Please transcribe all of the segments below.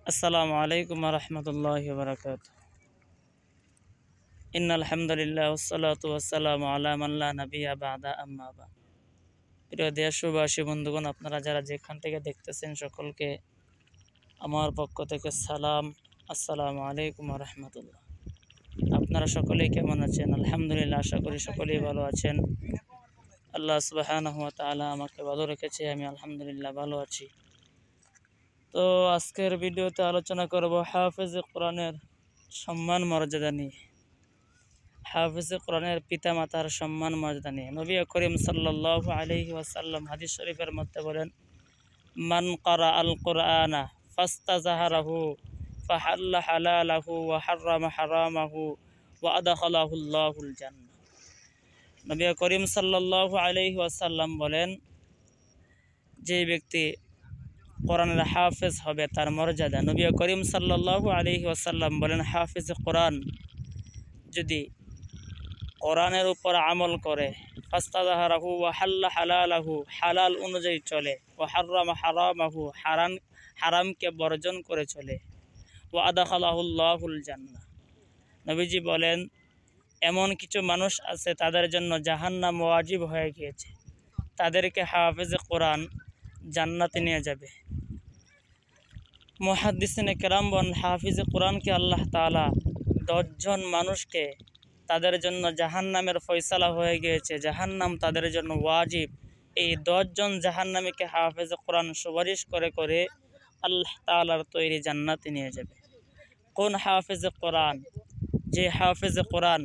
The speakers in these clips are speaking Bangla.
আসসালামু আলাইকুম ওয়া রাহমাতুল্লাহি ওয়া বারাকাতুহু। ইন্নাল হামদুলিল্লাহ ওয়াসসালাতু ওয়াসসালামু আলা মান লা নাবিয়্যা বা'দা আম্মা বা'দ। প্রিয় দেশবাসী বন্ধুগণ, আপনারা যারা যেখান থেকে দেখতেছেন সকলকে আমার পক্ষ থেকে সালাম। আসসালামু আলাইকুম ওয়া রাহমাতুল্লাহ। আপনারা সকলেই কেমন আছেন? আলহামদুলিল্লাহ, আশা করি সকলেই ভালো আছেন। আল্লাহ সুবহানাহু ওয়া তাআলা আমাকে ভালো রেখেছে, আমি আলহামদুলিল্লাহ ভালো আছি। তো আজকের ভিডিওতে আলোচনা করব হাফেজে কোরআনের সম্মান মর্যাদা নিয়ে। হাফেজে কোরআনের পিতামাতার সম্মান মর্যাদা নিয়ে নবী করিম সাল্লাল্লাহু আলাইহি ওয়াসাল্লাম হাদিস শরীফের মধ্যে বলেন, মান ক্বারা আল কুরআনা ফাস্তাযহারাহু ফাহাল্লা হালালাহু ওয়া হাররামা হারামাহু ওয়া আদখালাহুল্লাহুল জান্নাহ। নবী করিম সাল্লাল্লাহু আলাইহি ওয়াসাল্লাম বলেন, যে ব্যক্তি কোরআনের হাফেজ হবে তার মর্যাদা। নবী করিম সাল্লাল্লাহু আলাইহি ওয়াসাল্লাম বলেন, হাফেজে কোরআন যদি কোরআনের উপর আমল করে, ফাস্তাযহারাহু ওয়া হাল্লা হালালাহু, হালাল অনুযায়ী চলে, ওয়া হাররামা হারামাহু, হারামকে বর্জন করে চলে, ওয়া আদখালাহুল্লাহুল জান্নাহ। নবীজি বলেন, এমন কিছু মানুষ আছে তাদের জন্য জাহান্নাম ওয়াজিব হয়ে গিয়েছে, তাদেরকে হাফেজে কোরআন জান্নাতে নিয়ে যাবে। মুহাদ্দিসিনে কেরাম বলেন, হাফিজে কোরআনকে আল্লাহ তাআলা 10 জন মানুষকে, তাদের জন্য জাহান্নামের ফয়সালা হয়ে গিয়েছে, জাহান্নাম তাদের জন্য ওয়াজিব। এই 10 জন জাহান্নামীকে হাফেজে কোরআন সুপারিশ করে করে আল্লাহ তাআলার তৈরি জান্নাতে নিয়ে যাবে। কোন হাফেজে কোরআন? যে হাফেজে কোরআন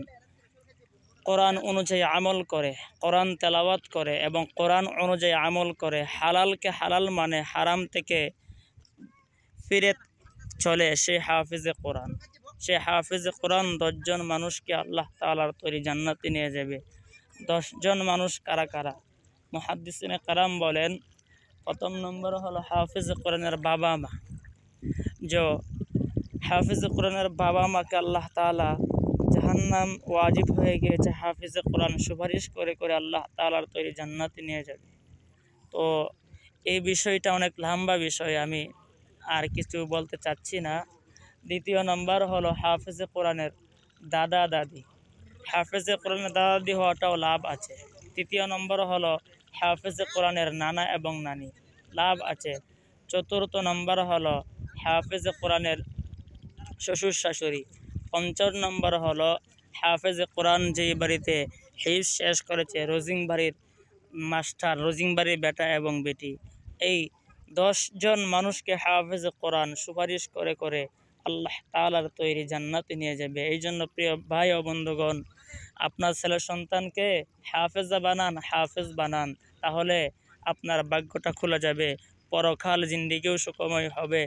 কোরআন অনুযায়ী আমল করে, কোরআন তেলাওয়াত করে এবং কোরআন অনুযায়ী আমল করে, হালালকে হালাল মানে হারাম থেকে ফিরে চলে, সে হাফেজে কোরআন। সে হাফেজে কোরআন 10 জন মানুষকে আল্লাহ তাআলার তৈরি জান্নাতে নিয়ে যাবে। 10 জন মানুষ কারা কারা? মুহাদ্দিসিনে কারাম বলেন, প্রথম নম্বর হলো হাফেজে কোরআনের বাবা মা। যে হাফেজে কোরআনের বাবা মাকে আল্লাহ তাআলা জাহান্নাম ওয়াজিব হয়ে গিয়েছে, হাফেজে কোরআন সুপারিশ করে করে আল্লাহ তাআলার তৈরি জান্নাতে নিয়ে যাবে। তো এই বিষয়টা অনেক লম্বা বিষয়, আমি আর কিছু বলতে চাচ্ছি না। দ্বিতীয় নম্বর হলো হাফেজে কোরআনের দাদা দাদি। হাফেজে কোরআনের দাদা দাদি হওয়াটাও লাভ আছে। তৃতীয় নম্বর হলো হাফেজে কোরআনের নানা এবং নানি, লাভ আছে। চতুর্থ নম্বর হলো হাফেজে কোরআনের শ্বশুর শাশুড়ি। পঞ্চম নম্বর হলো হাফেজে কোরআন যেই বাড়িতে হিফজ শেষ করেছে, রোজিং বাড়ির মাস্টার, রোজিং বাড়ির বেটা এবং বেটি। এই 10 জন মানুষকে হাফেজে কোরআন সুপারিশ করে করে আল্লাহ তাআলার তৈরি জান্নাতে নিয়ে যাবে। এই জন্য প্রিয় ভাই ও বন্ধুগণ, আপনার ছেলে সন্তানকে হাফেজা বানান, হাফেজ বানান, তাহলে আপনার ভাগ্যটা খুলে যাবে। পরকাল জিন্দিগিও সুখময় হবে,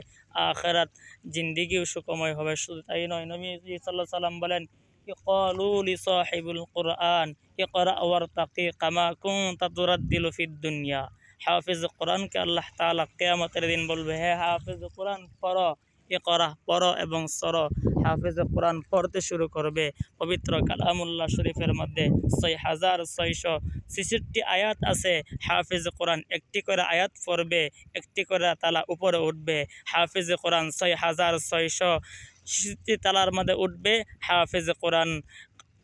আখিরাত জিন্দিগিও সুখময় হবে। শুধু তাই নয়, নবী সাল্লাল্লাহু আলাইহি ওয়াসাল্লাম বলেন, ইকালু লিসাহিবুল কুরআন ইকরা ওয়ারতাকি কামা কুনতা তুরাদ্দিলু ফিদ দুনিয়া। হাফেজ কোরআনকে আল্লাহ তাআলা কিয়ামতের দিন বলবে, হে হাফেজ কোরআন পড়ো, ইকরা পড়ো এবং সরো। হাফেজ কোরআন পড়তে শুরু করবে। পবিত্র কালামুল্লাহ শরীফের মধ্যে 6666 আয়াত আছে। হাফেজ কোরআন একটি করে আয়াত পড়বে, একটি করে তালা উপরে উঠবে। হাফেজ কোরআন 6666 তালার মধ্যে উঠবে। হাফেজ কোরআন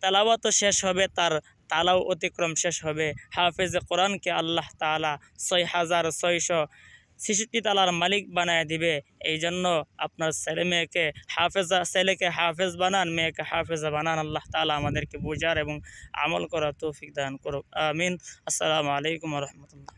তেলাওয়াত শেষ হবে, তার তালাও অতিক্রম শেষ হবে। হাফেজে কোরআনকে আল্লাহ তাআলা 6666 তালার মালিক বানায় দিবে। এই জন্য আপনার ছেলেকে হাফেজ বানান, মেয়েকে হাফেজা বানান। আল্লাহ তাআলা আমাদেরকে বুঝার এবং আমল করার তৌফিক দান করুক, আমিন। আসসালামু আলাইকুম ওয়া রাহমাতুল্লাহ।